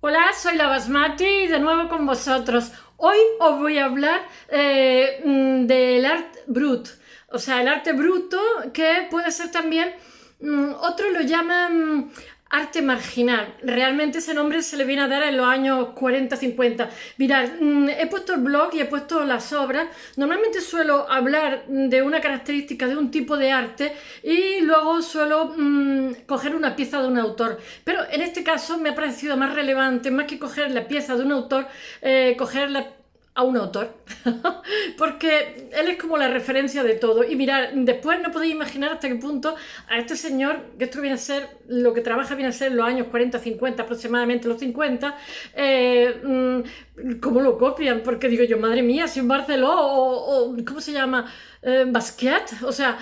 Hola, soy la Basmati y de nuevo con vosotros. Hoy os voy a hablar del art brut, o sea, el arte bruto que puede ser también, otros lo llaman arte marginal. Realmente ese nombre se le viene a dar en los años 40-50. Mirad, he puesto el blog y he puesto las obras. Normalmente suelo hablar de una característica de un tipo de arte y luego suelo coger una pieza de un autor. Pero en este caso me ha parecido más relevante, más que coger la pieza de un autor, coger a un autor, porque él es como la referencia de todo. Y mirad, después no podéis imaginar hasta qué punto a este señor, que esto viene a ser, lo que trabaja viene a ser los años 40-50, aproximadamente los 50, cómo lo copian, porque digo yo, madre mía, si un Barceló o ¿cómo se llama? Basquiat, o sea,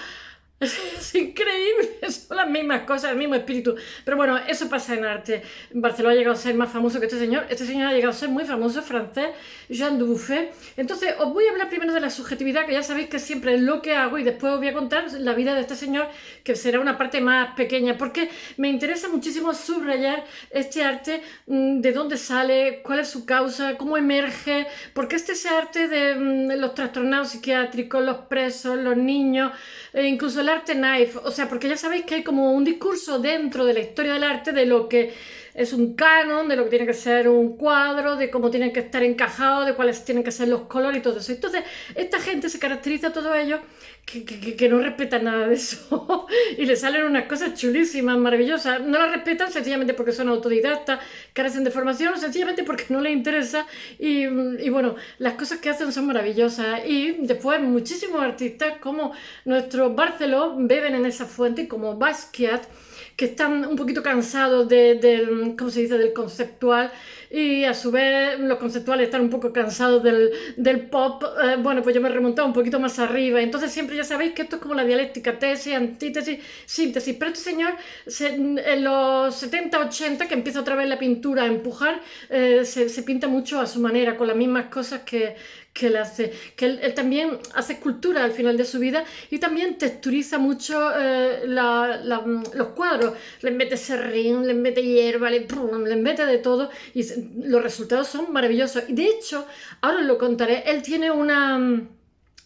es increíble, son las mismas cosas, el mismo espíritu. Pero bueno, eso pasa en arte. Barcelona ha llegado a ser más famoso que este señor. Este señor ha llegado a ser muy famoso, francés, Jean Dubuffet. Entonces, os voy a hablar primero de la subjetividad, que ya sabéis que siempre es lo que hago, y después os voy a contar la vida de este señor, que será una parte más pequeña, porque me interesa muchísimo subrayar este arte, de dónde sale, cuál es su causa, cómo emerge, porque este es arte de los trastornados psiquiátricos, los presos, los niños, incluso el arte knife, o sea, porque ya sabéis que hay como un discurso dentro de la historia del arte de lo que es un canon, de lo que tiene que ser un cuadro, de cómo tienen que estar encajados, de cuáles tienen que ser los colores y todo eso. Entonces, esta gente se caracteriza, todo ello, que no respetan nada de eso y le salen unas cosas chulísimas, maravillosas. No las respetan sencillamente porque son autodidactas, carecen de formación, sencillamente porque no les interesa y bueno, las cosas que hacen son maravillosas. Y después muchísimos artistas como nuestro Barceló beben en esa fuente, como Basquiat, que están un poquito cansados del, ¿cómo se dice?, del conceptual, y a su vez los conceptuales están un poco cansados del pop. Bueno, pues yo me he remontado un poquito más arriba. Entonces siempre ya sabéis que esto es como la dialéctica, tesis, antítesis, síntesis. Pero este señor, en los 70-80, que empieza otra vez la pintura a empujar, se pinta mucho a su manera, con las mismas cosas que él hace, que él también hace escultura al final de su vida y también texturiza mucho los cuadros, les mete serrín, les mete hierba, les mete de todo y los resultados son maravillosos. Y de hecho, ahora os lo contaré, él tiene una...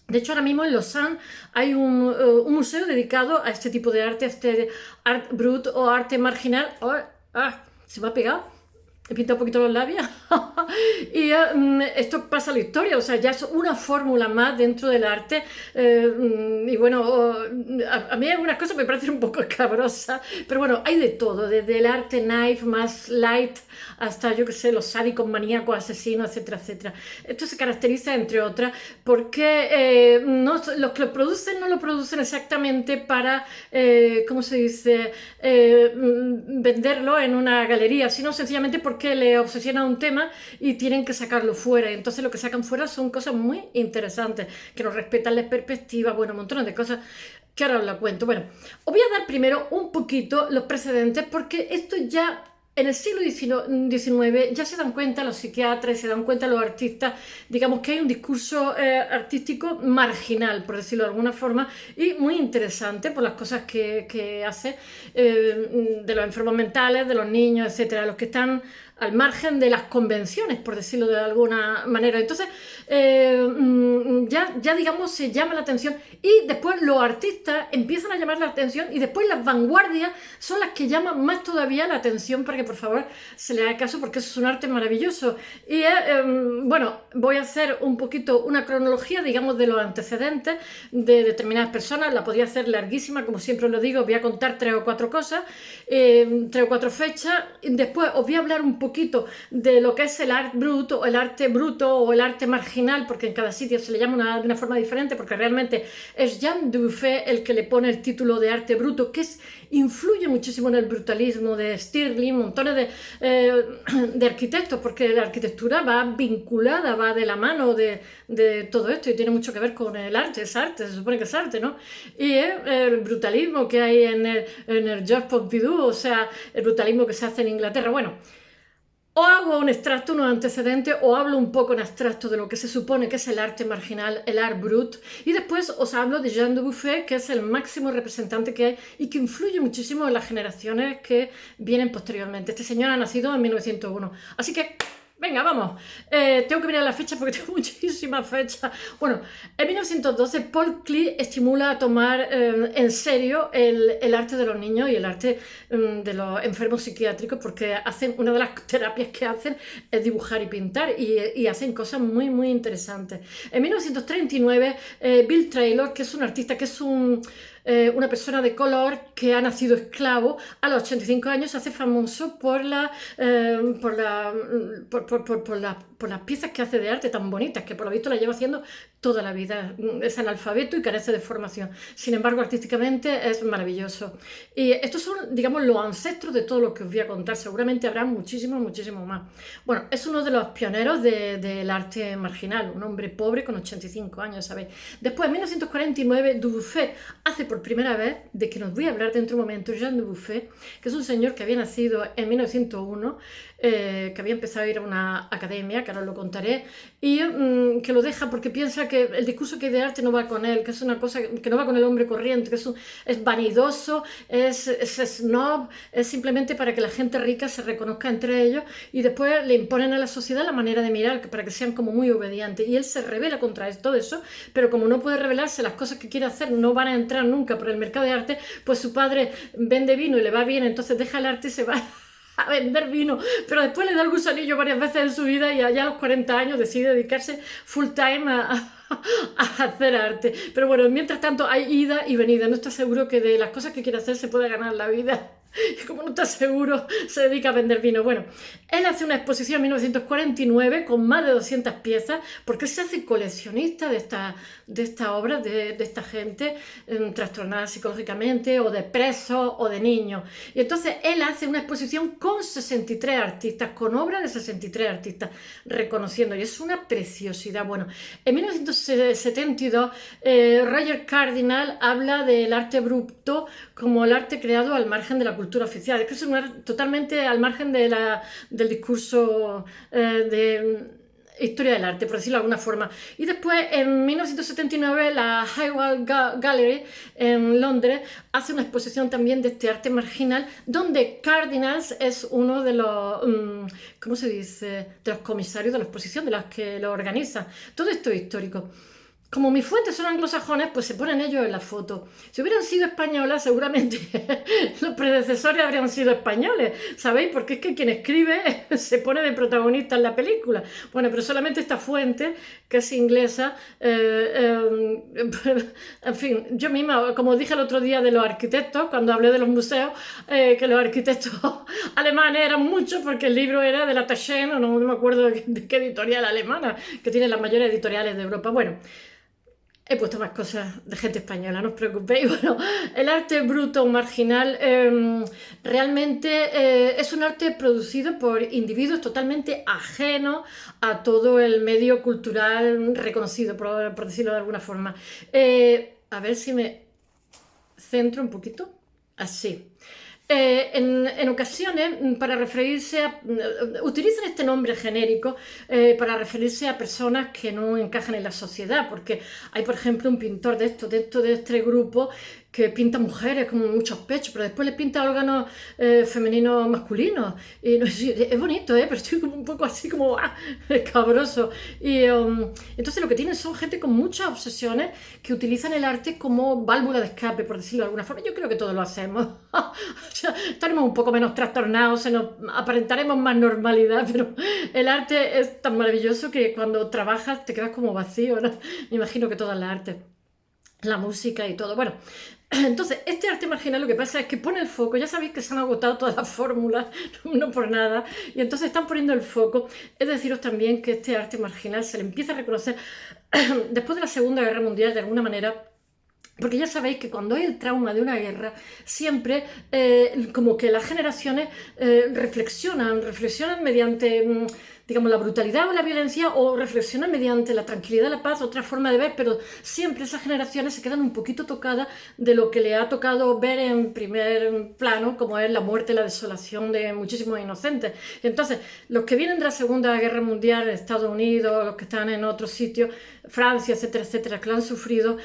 De hecho, ahora mismo en Lausanne hay un museo dedicado a este tipo de arte, a este art brut o arte marginal. Oh, se me ha pegado. He pintado un poquito los labios y esto pasa a la historia, o sea, ya es una fórmula más dentro del arte. Y bueno, a mí algunas cosas me parecen un poco escabrosas, pero bueno, hay de todo, desde el arte knife más light hasta, yo qué sé, los sádicos, maníacos, asesinos, etcétera, etcétera. Esto se caracteriza, entre otras, porque los que lo producen no lo producen exactamente para, ¿cómo se dice?, venderlo en una galería, sino sencillamente porque le obsesiona un tema y tienen que sacarlo fuera. Y entonces lo que sacan fuera son cosas muy interesantes, que nos respetan la perspectiva, bueno, un montón de cosas que ahora os la cuento. Bueno, os voy a dar primero un poquito los precedentes, porque esto ya... En el siglo XIX ya se dan cuenta los psiquiatras, se dan cuenta los artistas, digamos que hay un discurso artístico marginal, por decirlo de alguna forma, y muy interesante por las cosas que hace, de los enfermos mentales, de los niños, etcétera, los que están al margen de las convenciones, por decirlo de alguna manera. Entonces, ya digamos, se llama la atención y después los artistas empiezan a llamar la atención y después las vanguardias son las que llaman más todavía la atención para que por favor se le haga caso, porque eso es un arte maravilloso. Y bueno, voy a hacer un poquito una cronología, digamos, de los antecedentes de determinadas personas. La podría hacer larguísima, como siempre lo digo, voy a contar 3 o 4 cosas, 3 o 4 fechas. Después os voy a hablar un poquito de lo que es el arte bruto, o el arte bruto o el arte marginal, porque en cada sitio se le llama de una forma diferente, porque realmente es Jean Dubuffet el que le pone el título de arte bruto, que influye muchísimo en el brutalismo de Stirling, montones de arquitectos, porque la arquitectura va vinculada, va de la mano de todo esto y tiene mucho que ver con el arte, es arte, se supone que es arte, ¿no? Y el brutalismo que hay en el Georges Pompidou, o sea, el brutalismo que se hace en Inglaterra. Bueno, O hago un extracto, unos antecedentes, o hablo un poco en abstracto de lo que se supone que es el arte marginal, el art brut, y después os hablo de Jean Dubuffet, que es el máximo representante que hay y que influye muchísimo en las generaciones que vienen posteriormente. Este señor ha nacido en 1901, así que venga, vamos. Tengo que mirar la fecha porque tengo muchísimas fechas. Bueno, en 1912 Paul Klee estimula a tomar en serio el arte de los niños y el arte de los enfermos psiquiátricos, porque hacen, una de las terapias que hacen es dibujar y pintar, y hacen cosas muy, muy interesantes. En 1939 Bill Taylor, que es un artista, que es una persona de color que ha nacido esclavo, a los 85 años se hace famoso por las piezas que hace de arte tan bonitas, que por lo visto las lleva haciendo toda la vida. Es analfabeto y carece de formación. Sin embargo, artísticamente es maravilloso. Y estos son, digamos, los ancestros de todo lo que os voy a contar. Seguramente habrá muchísimos, muchísimos más. Bueno, es uno de los pioneros del arte marginal, un hombre pobre con 85 años, ¿sabéis? Después, en 1949, Dubuffet hace por primera vez, de que nos voy a hablar dentro de un momento, Jean Dubuffet, que es un señor que había nacido en 1901, que había empezado a ir a una academia, que ahora os lo contaré, y que lo deja porque piensa que el discurso que hay de arte no va con él, que es una cosa que no va con el hombre corriente, que es vanidoso, es snob, es simplemente para que la gente rica se reconozca entre ellos, y después le imponen a la sociedad la manera de mirar para que sean como muy obedientes, y él se rebela contra todo eso, pero como no puede rebelarse, las cosas que quiere hacer no van a entrar nunca por el mercado de arte, pues su padre vende vino y le va bien, entonces deja el arte y se va a vender vino, pero después le da el gusanillo varias veces en su vida, y allá a los 40 años decide dedicarse full time a hacer arte. Pero bueno, mientras tanto hay ida y venida, no está seguro que de las cosas que quiere hacer se pueda ganar la vida. Y como no está seguro, se dedica a vender vino. Bueno, él hace una exposición en 1949 con más de 200 piezas, porque él se hace coleccionista de esta obra, de esta gente trastornada psicológicamente, o de presos, o de niños. Y entonces él hace una exposición con 63 artistas, con obras de 63 artistas, reconociendo, y es una preciosidad. Bueno, en 1972 Roger Cardinal habla del arte bruto como el arte creado al margen de la cultura oficial. Es que es totalmente al margen del discurso de historia del arte, por decirlo de alguna forma. Y después, en 1979, la Highwall Gallery en Londres hace una exposición también de este arte marginal, donde Cardinals es uno de los, ¿cómo se dice?, de los comisarios de la exposición, de los que lo organizan. Todo esto es histórico. Como mis fuentes son anglosajones, pues se ponen ellos en la foto. Si hubieran sido españolas, seguramente los predecesores habrían sido españoles, ¿sabéis? Porque es que quien escribe se pone de protagonista en la película. Bueno, pero solamente esta fuente, que es inglesa, en fin, yo misma, como dije el otro día de los arquitectos, cuando hablé de los museos, que los arquitectos alemanes eran muchos, porque el libro era de la Taschen, o no me acuerdo de qué editorial alemana, que tiene las mayores editoriales de Europa. Bueno, he puesto más cosas de gente española, no os preocupéis. Bueno, el arte bruto marginal realmente es un arte producido por individuos totalmente ajenos a todo el medio cultural reconocido, por decirlo de alguna forma. A ver si me centro un poquito. Así. En ocasiones, para referirse utilizan este nombre genérico para referirse a personas que no encajan en la sociedad, porque hay, por ejemplo, un pintor dentro de este grupo que pinta mujeres con muchos pechos, pero después le pinta órganos femeninos masculinos. Y no, es bonito, pero estoy como un poco así como escabroso. Y entonces lo que tienen son gente con muchas obsesiones que utilizan el arte como válvula de escape, por decirlo de alguna forma. Yo creo que todos lo hacemos. O sea, estaremos un poco menos trastornados, aparentaremos más normalidad, pero el arte es tan maravilloso que cuando trabajas te quedas como vacío, ¿no? Me imagino que todas las artes, la música y todo. Bueno, entonces este arte marginal lo que pasa es que pone el foco. Ya sabéis que se han agotado todas las fórmulas, no por nada, y entonces están poniendo el foco. Es deciros también que este arte marginal se le empieza a reconocer después de la Segunda Guerra Mundial, de alguna manera, porque ya sabéis que cuando hay el trauma de una guerra, siempre como que las generaciones reflexionan mediante digamos, la brutalidad o la violencia, o reflexiona mediante la tranquilidad, la paz, otra forma de ver, pero siempre esas generaciones se quedan un poquito tocadas de lo que le ha tocado ver en primer plano, como es la muerte, la desolación de muchísimos inocentes. Entonces, los que vienen de la Segunda Guerra Mundial, Estados Unidos, los que están en otros sitios, Francia, etcétera, etcétera, que lo han sufrido,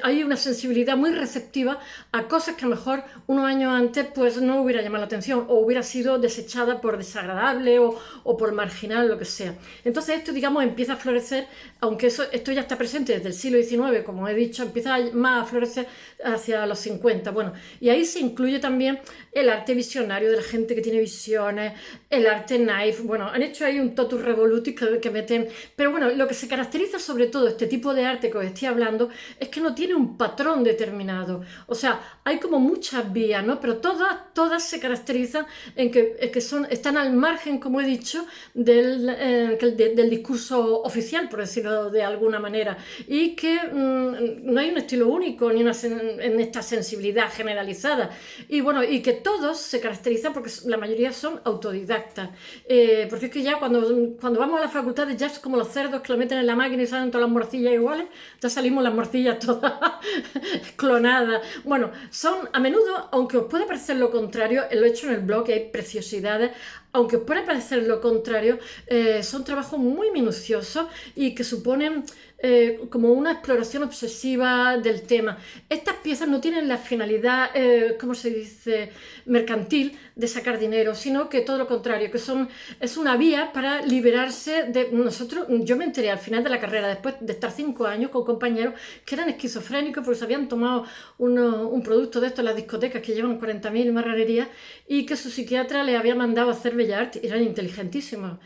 hay una sensibilidad muy receptiva a cosas que a lo mejor unos años antes pues no hubiera llamado la atención o hubiera sido desechada por desagradable o por marginal, lo que sea. Entonces esto, digamos, empieza a florecer, aunque esto ya está presente desde el siglo XIX, como he dicho, empieza más a florecer hacia los 50. Bueno, y ahí se incluye también el arte visionario de la gente que tiene visiones, el arte naif. Bueno, han hecho ahí un totus revolutus que meten, pero bueno, lo que se caracteriza sobre todo este tipo de arte que os estoy hablando es que no tiene un patrón determinado. O sea, hay como muchas vías, ¿no? Pero todas se caracterizan en que están al margen, como he dicho, del discurso oficial, por decirlo de alguna manera, y que no hay un estilo único ni en esta sensibilidad generalizada. Y bueno, y que todos se caracterizan porque la mayoría son autodidactas. Porque es que ya cuando vamos a las facultades ya es como los cerdos que lo meten en la máquina y salen todas las morcillas iguales, ya salimos las morcillas todas clonadas. Bueno, son a menudo, aunque os pueda parecer lo contrario, lo he hecho en el blog y hay preciosidades, aunque os pueda parecer lo contrario, son trabajos muy minuciosos y que suponen como una exploración obsesiva del tema. Estas piezas no tienen la finalidad, ¿cómo se dice?, mercantil de sacar dinero, sino que todo lo contrario, que es una vía para liberarse de nosotros. Yo me enteré al final de la carrera, después de estar 5 años con compañeros que eran esquizofrénicos porque se habían tomado un producto de estos en las discotecas que llevan 40.000 marranerías y que su psiquiatra les había mandado a hacer bellas artes. Eran inteligentísimos,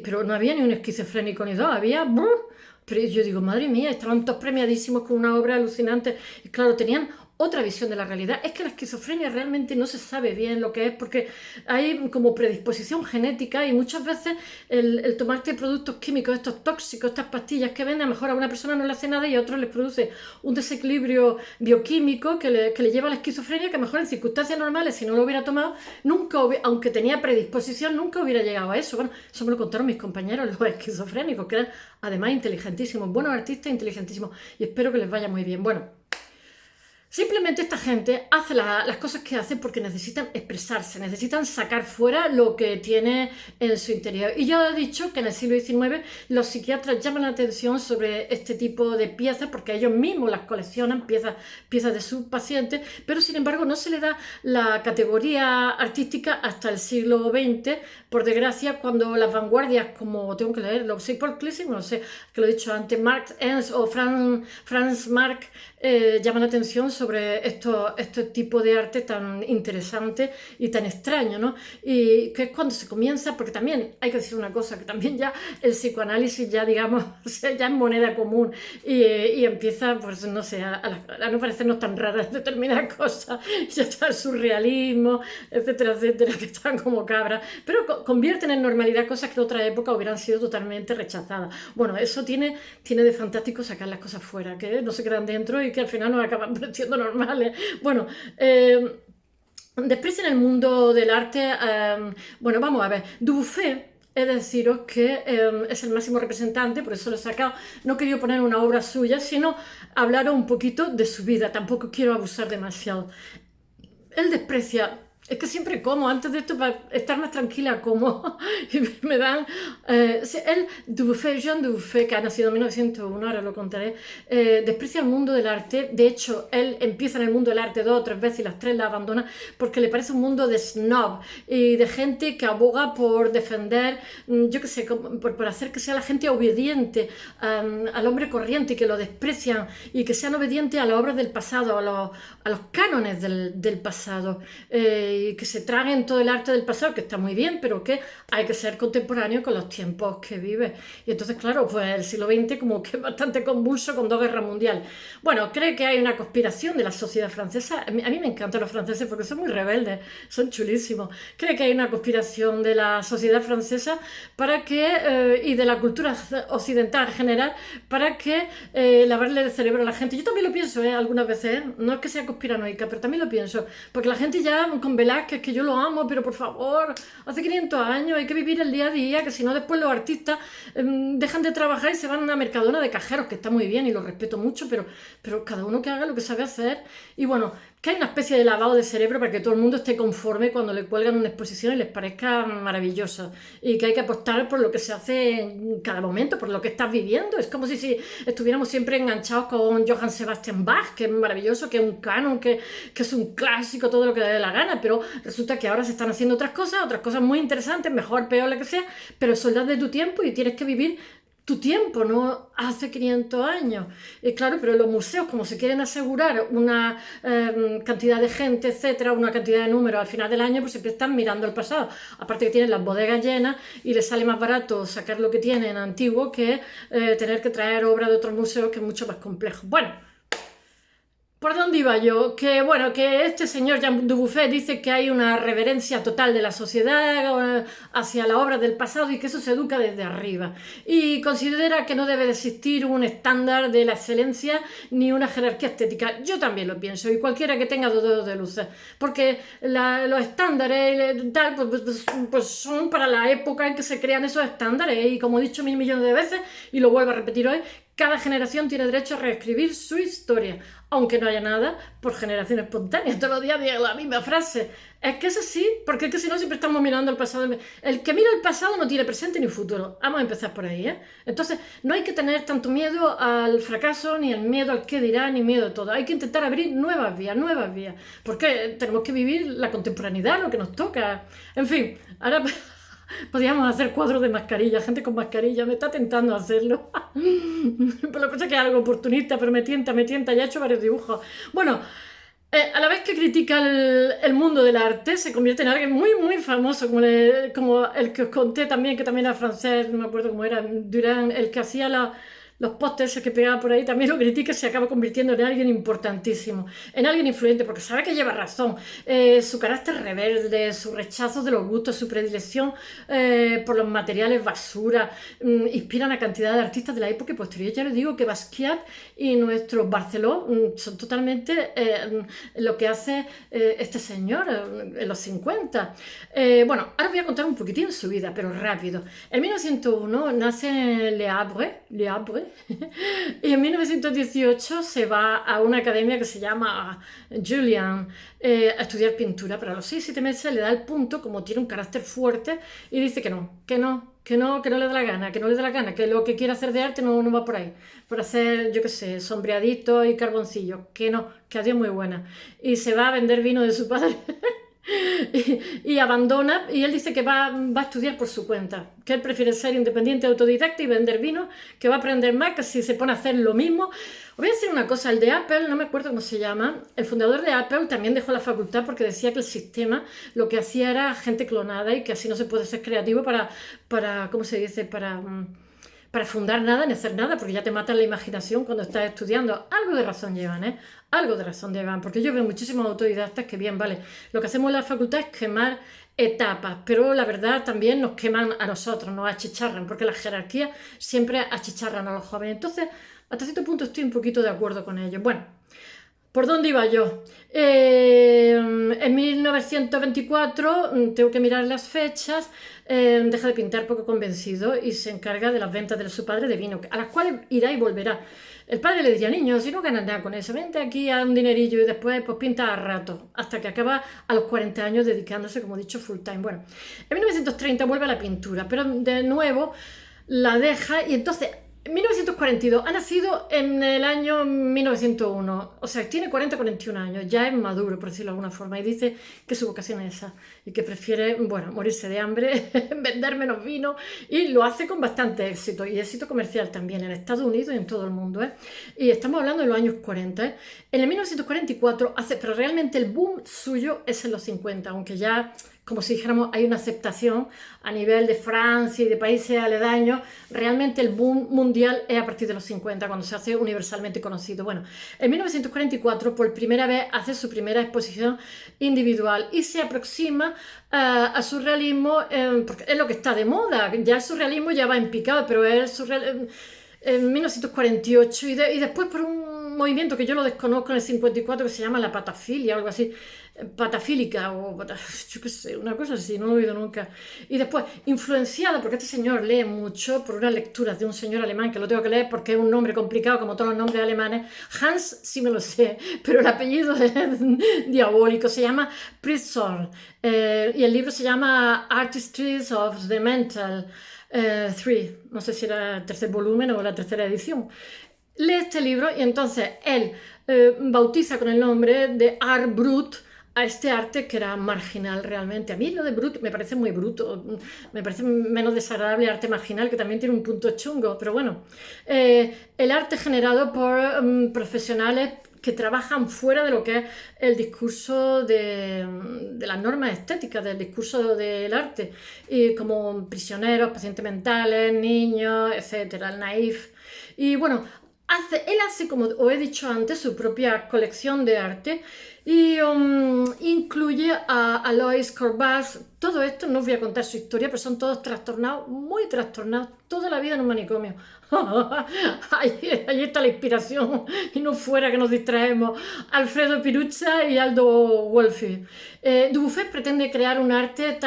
pero no había ni un esquizofrénico ni dos, había... Pero yo digo, madre mía, estaban todos premiadísimos con una obra alucinante. Y claro, tenían otra visión de la realidad. Es que la esquizofrenia realmente no se sabe bien lo que es porque hay como predisposición genética y muchas veces el tomarte productos químicos, estos tóxicos, estas pastillas que venden, a lo mejor a una persona no le hace nada y a otro les produce un desequilibrio bioquímico que le lleva a la esquizofrenia, que a lo mejor en circunstancias normales, si no lo hubiera tomado, aunque tenía predisposición, nunca hubiera llegado a eso. Bueno, eso me lo contaron mis compañeros, los esquizofrénicos, que eran además inteligentísimos, buenos artistas, inteligentísimos, y espero que les vaya muy bien. Bueno, simplemente esta gente hace las cosas que hace porque necesitan expresarse, necesitan sacar fuera lo que tiene en su interior. Y yo he dicho que en el siglo XIX los psiquiatras llaman la atención sobre este tipo de piezas porque ellos mismos las coleccionan, piezas de sus pacientes, pero sin embargo no se le da la categoría artística hasta el siglo XX, por desgracia, cuando las vanguardias, como tengo que leer, lo sé por Clissing, no sé, que lo he dicho antes, Marx Ernst o Franz Marc, llaman la atención sobre este tipo de arte tan interesante y tan extraño, ¿no? Y que es cuando se comienza, porque también hay que decir una cosa, que también ya el psicoanálisis ya, digamos, ya es moneda común y empieza, pues no sé, a no parecernos tan raras determinadas cosas, ya está el surrealismo, etcétera, etcétera, que están como cabras, pero convierten en normalidad cosas que en otra época hubieran sido totalmente rechazadas. Bueno, eso tiene de fantástico sacar las cosas fuera, que no se quedan dentro y que al final nos acaban pareciendo normales. Bueno, desprecian el mundo del arte. Bueno, vamos a ver. Dubuffet, es deciros que es el máximo representante, por eso lo he sacado. No he querido poner una obra suya, sino hablar un poquito de su vida. Tampoco quiero abusar demasiado. Él desprecia... Es que siempre como, antes de esto, para estar más tranquila, como, y me dan... Jean Dubuffet, que ha nacido en 1901, ahora lo contaré, desprecia el mundo del arte. De hecho, él empieza en el mundo del arte 2 o 3 veces y las 3 la abandona porque le parece un mundo de snob y de gente que aboga por defender, yo qué sé, por hacer que sea la gente obediente al hombre corriente y que lo desprecian y que sean obedientes a las obras del pasado, a los cánones del pasado. Y que se traguen todo el arte del pasado, que está muy bien, pero que hay que ser contemporáneo con los tiempos que vive. Y entonces, claro, pues el siglo XX como que es bastante convulso con 2 guerras mundiales. Bueno, cree que hay una conspiración de la sociedad francesa. A mí me encantan los franceses porque son muy rebeldes, son chulísimos. Cree que hay una conspiración de la sociedad francesa para que, y de la cultura occidental en general, para que lavarle el cerebro a la gente. Yo también lo pienso, algunas veces, no es que sea conspiranoica, pero también lo pienso, porque la gente ya con Velázquez, que yo lo amo, pero por favor, hace 500 años hay que vivir el día a día, que si no después los artistas dejan de trabajar y se van a una Mercadona de cajeros, que está muy bien y lo respeto mucho, pero cada uno que haga lo que sabe hacer. Y bueno, que hay una especie de lavado de cerebro para que todo el mundo esté conforme cuando le cuelgan una exposición y les parezca maravillosa, y que hay que apostar por lo que se hace en cada momento, por lo que estás viviendo. Es como si estuviéramos siempre enganchados con Johann Sebastian Bach, que es maravilloso, que es un canon, que es un clásico, todo lo que le dé la gana, pero resulta que ahora se están haciendo otras cosas muy interesantes, mejor, peor, lo que sea, pero son las de tu tiempo y tienes que vivir tu tiempo, no hace 500 años. Y claro, pero los museos, como se quieren asegurar una cantidad de gente, etcétera, una cantidad de números al final del año, pues siempre están mirando el pasado. Aparte que tienen las bodegas llenas y les sale más barato sacar lo que tienen antiguo que tener que traer obras de otros museos, que es mucho más complejo. Bueno, ¿por dónde iba yo? Que bueno, que este señor Jean Dubuffet dice que hay una reverencia total de la sociedad hacia la obra del pasado y que eso se educa desde arriba. Y considera que no debe de existir un estándar de la excelencia ni una jerarquía estética. Yo también lo pienso, y cualquiera que tenga dos dedos de luz. Porque los estándares tal, pues son para la época en que se crean esos estándares. Y como he dicho 1000 millones de veces, y lo vuelvo a repetir hoy, cada generación tiene derecho a reescribir su historia, aunque no haya nada por generación espontánea. Todos los días digo la misma frase. Es que es así, porque es que si no siempre estamos mirando el pasado. El que mira el pasado no tiene presente ni futuro. Vamos a empezar por ahí, ¿eh? Entonces, no hay que tener tanto miedo al fracaso, ni el miedo al qué dirá, ni miedo a todo. Hay que intentar abrir nuevas vías, porque tenemos que vivir la contemporaneidad, lo que nos toca. En fin, ahora podríamos hacer cuadros de mascarilla, gente con mascarilla, me está tentando hacerlo. Pero lo que pasa es que es algo oportunista, pero me tienta, ya he hecho varios dibujos. Bueno, a la vez que critica el mundo del arte, se convierte en alguien muy, muy famoso, como el que os conté también, que también era francés, no me acuerdo cómo era, Durán, el que hacía los pósters que pegaba por ahí, también lo critica y se acaba convirtiendo en alguien importantísimo, en alguien influyente, porque sabe que lleva razón. Su carácter rebelde, su rechazo de los gustos, su predilección por los materiales basura, inspiran a cantidad de artistas de la época y posterior. Ya les digo que Basquiat y nuestro Barceló son totalmente lo que hace este señor en los 50. Bueno, ahora voy a contar un poquitín su vida, pero rápido. En 1901 nace en Le Havre, y en 1918 se va a una academia que se llama Julian a estudiar pintura, pero a los 6-7 meses le da el punto, como tiene un carácter fuerte, y dice que no le da la gana, que lo que quiere hacer de arte no va por ahí, por hacer, yo qué sé, sombreaditos y carboncillos, que adiós muy buena, y se va a vender vino de su padre. y abandona, y él dice que va a estudiar por su cuenta, que él prefiere ser independiente, autodidacta y vender vino, que va a aprender más, que si se pone a hacer lo mismo. Os voy a decir una cosa, el de Apple, no me acuerdo cómo se llama, el fundador de Apple también dejó la facultad porque decía que el sistema lo que hacía era gente clonada y que así no se puede ser creativo para ¿cómo se dice? Para fundar nada ni hacer nada, porque ya te matan la imaginación cuando estás estudiando. Algo de razón llevan, ¿eh? Algo de razón llevan, porque yo veo muchísimos autodidactas que bien, vale, lo que hacemos en la facultad es quemar etapas, pero la verdad también nos queman a nosotros, nos achicharran, porque las jerarquías siempre achicharran a los jóvenes. Entonces, hasta cierto punto estoy un poquito de acuerdo con ellos. Bueno, ¿por dónde iba yo? En 1924, tengo que mirar las fechas, deja de pintar poco convencido y se encarga de las ventas de su padre de vino, a las cuales irá y volverá. El padre le decía, niño, si no ganas nada con eso, vente aquí a un dinerillo y después pues pinta a rato, hasta que acaba a los 40 años dedicándose, como he dicho, full time. Bueno, en 1930 vuelve a la pintura, pero de nuevo la deja y entonces... En 1942, ha nacido en el año 1901, o sea, tiene 40-41 años, ya es maduro, por decirlo de alguna forma, y dice que su vocación es esa, y que prefiere, bueno, morirse de hambre, vender menos vino, y lo hace con bastante éxito, y éxito comercial también, en Estados Unidos y en todo el mundo, ¿eh? Y estamos hablando de los años 40, ¿eh? En el 1944 hace, pero realmente el boom suyo es en los 50, aunque ya... como si dijéramos, hay una aceptación a nivel de Francia y de países aledaños. Realmente el boom mundial es a partir de los 50, cuando se hace universalmente conocido. Bueno, en 1944 por primera vez hace su primera exposición individual y se aproxima a surrealismo, porque es lo que está de moda. Ya el surrealismo ya va en picado, pero es el surrealismo en 1948 y después por un un movimiento que yo lo desconozco en el 54 que se llama la patafilia o algo así, patafílica yo qué sé, una cosa así, no lo he oído nunca. Y después, influenciado, porque este señor lee mucho, por unas lecturas de un señor alemán que lo tengo que leer porque es un nombre complicado como todos los nombres alemanes. Hans sí me lo sé, pero el apellido es diabólico, se llama Pritzhorn, y el libro se llama Artistries of the Mental 3, no sé si era el tercer volumen o la tercera edición. Lee este libro y entonces él bautiza con el nombre de Art Brut a este arte que era marginal realmente. A mí lo de brut me parece muy bruto, me parece menos desagradable arte marginal, que también tiene un punto chungo, pero bueno, el arte generado por profesionales que trabajan fuera de lo que es el discurso de las normas estéticas, del discurso del arte, y como prisioneros, pacientes mentales, niños, etcétera, el naif. Y bueno, él hace, como os he dicho antes, su propia colección de arte y incluye a Alois Corbas. Todo esto, no os voy a contar su historia, pero son todos trastornados, muy trastornados, toda la vida en un manicomio. Ahí está la inspiración, y no fuera que nos distraemos. Alfredo Pirucha y Aldo Wolfi. Dubuffet pretende crear un arte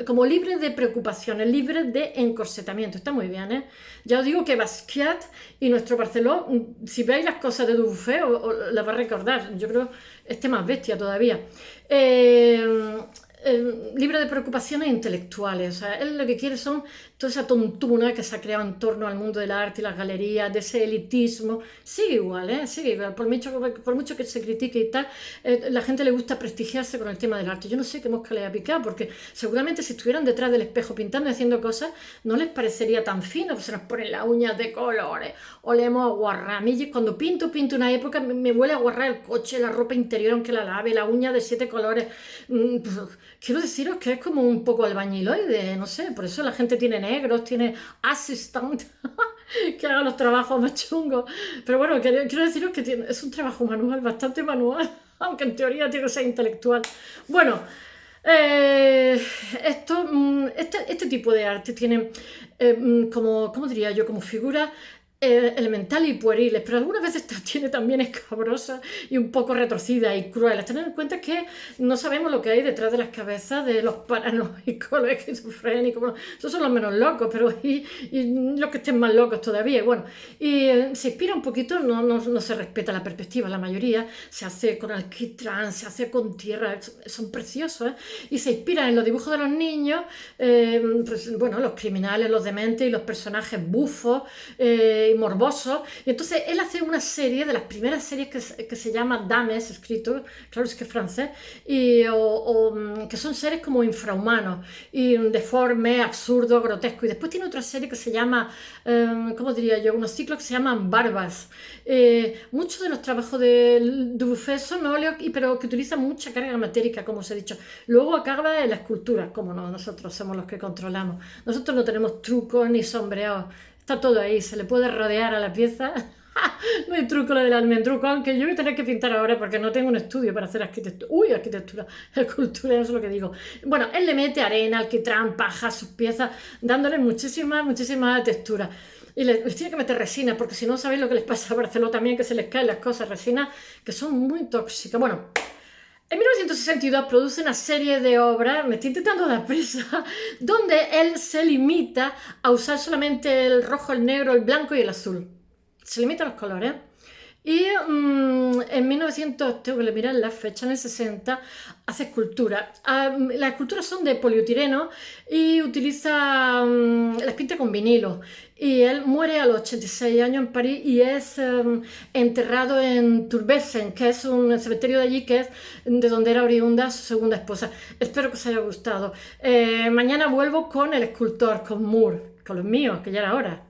como libre de preocupaciones, libre de encorsetamiento. Está muy bien, ¿eh? Ya os digo que Basquiat y nuestro Barceló, si veis las cosas de Dubuffet, las va a recordar. Yo creo este más bestia todavía. Libre de preocupaciones intelectuales. O sea, él lo que quiere son toda esa tontuna que se ha creado en torno al mundo del arte y las galerías, de ese elitismo. Sigue igual, ¿eh? Sigue igual. Por mucho que se critique y tal, la gente le gusta prestigiarse con el tema del arte. Yo no sé qué mosca le ha picado, porque seguramente si estuvieran detrás del espejo pintando y haciendo cosas, no les parecería tan fino, pues se nos ponen las uñas de colores, olemos a guarra. A mí cuando pinto una época, me huele a guarra el coche, la ropa interior aunque la lave, la uña de 7 colores. Quiero deciros que es como un poco albañiloide, no sé, por eso la gente tiene negros, tiene assistant que haga los trabajos más chungos. Pero bueno, quiero deciros que es un trabajo manual, bastante manual, aunque en teoría tiene que ser intelectual. Bueno, este tipo de arte tiene ¿cómo diría yo? Como figura elementales y pueriles, pero algunas veces tiene también escabrosas y un poco retorcidas y crueles. Tened en cuenta que no sabemos lo que hay detrás de las cabezas de los paranoicos, los esquizofrénicos. Bueno, esos son los menos locos, pero y los que estén más locos todavía. Bueno, y se inspira un poquito, no se respeta la perspectiva, la mayoría se hace con alquitrán, se hace con tierra, son preciosos, ¿eh? Y se inspira en los dibujos de los niños, pues, bueno, los criminales, los dementes y los personajes bufos, y morboso. Y entonces él hace una serie, de las primeras series que se llama Dames, escrito, claro, es que es francés, que son seres como infrahumanos, y deformes, absurdos, grotescos. Y después tiene otra serie que se llama, ¿cómo diría yo? Unos ciclos que se llaman Barbas. Muchos de los trabajos de Dubuffet son óleos, pero que utilizan mucha carga matérica, como os he dicho. Luego acaba en la escultura, como no, nosotros somos los que controlamos. Nosotros no tenemos trucos ni sombreados. Está todo ahí, se le puede rodear a la pieza. No hay truco lo del almendruco, aunque yo voy a tener que pintar ahora porque no tengo un estudio para hacer arquitectura. Arquitectura, escultura, eso es lo que digo. Bueno, él le mete arena, alquitrán, paja a sus piezas, dándole muchísima textura. Y les tiene que meter resina, porque si no sabéis lo que les pasa a Barcelona también, que se les caen las cosas, resinas que son muy tóxicas. Bueno, en 1962 produce una serie de obras, me estoy intentando dar prisa, donde él se limita a usar solamente el rojo, el negro, el blanco y el azul. Se limita a los colores. Y en 1900, tengo que mirar la fecha, en el 60, hace esculturas. Las esculturas son de poliutireno y utiliza, las pinta con vinilo. Y él muere a los 86 años en París y es enterrado en Turbesen, que es un cementerio de allí, que es de donde era oriunda su segunda esposa. Espero que os haya gustado. Mañana vuelvo con el escultor, con Moore, con los míos, que ya era hora.